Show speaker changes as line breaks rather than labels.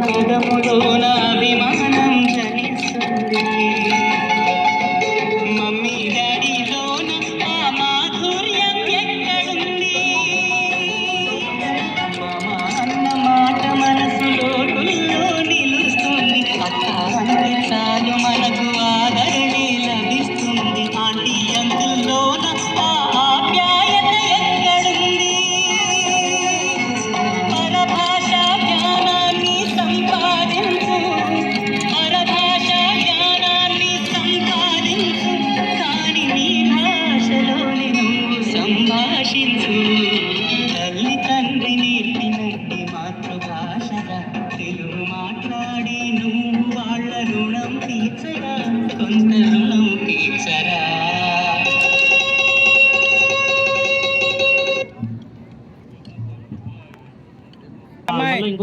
పెదములోన అభిమానం జనిస్తుంది. మమ్మీ డాడీలోన ఆ మాధుర్యం ఎక్కడుంది? మామ అన్న మాట మనసులో గుల్లో నిలుస్తుంది. అక్క అంటే చాలు మనకు ఆదరణే లభిస్తుంది. ఆంటీ అంకుల్లోన ఆ ఆప్యాయత ఎక్కడుంది? పరభాషా జ్ఞానాన్ని సంపాదించు, పరభాషా జ్ఞానాన్ని సంపాదించు, కాని నీ భాషలోని నువ్వు సంభాషించు. తల్లి తండ్రి నేర్పినట్టి మాతృభాషగా తెలుగు మాట్లాడి నువ్వు వాళ్ళ రుణం తీర్చరా, కొంత రుణం తీర్చరా.
అమ్మాయి